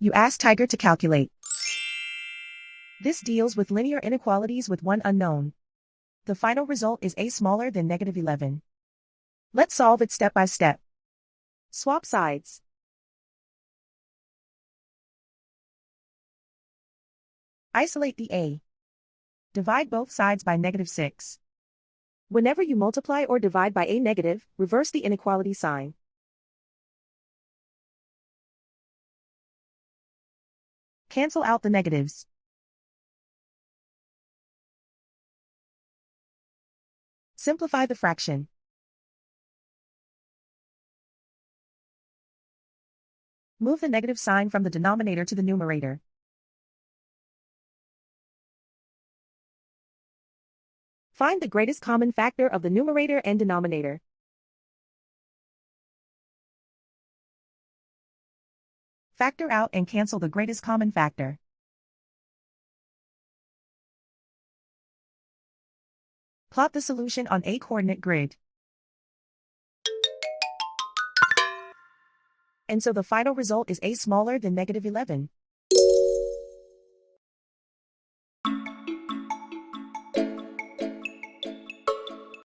You ask Tiger to calculate. This deals with linear inequalities with one unknown. The final result is a smaller than -11. Let's solve it step by step. Swap sides. Isolate the a. Divide both sides by -6. Whenever you multiply or divide by a negative, reverse the inequality sign. Cancel out the negatives. Simplify the fraction. Move the negative sign from the denominator to the numerator. Find the greatest common factor of the numerator and denominator. Factor out and cancel the greatest common factor. Plot the solution on a coordinate grid. And so the final result is a smaller than -11.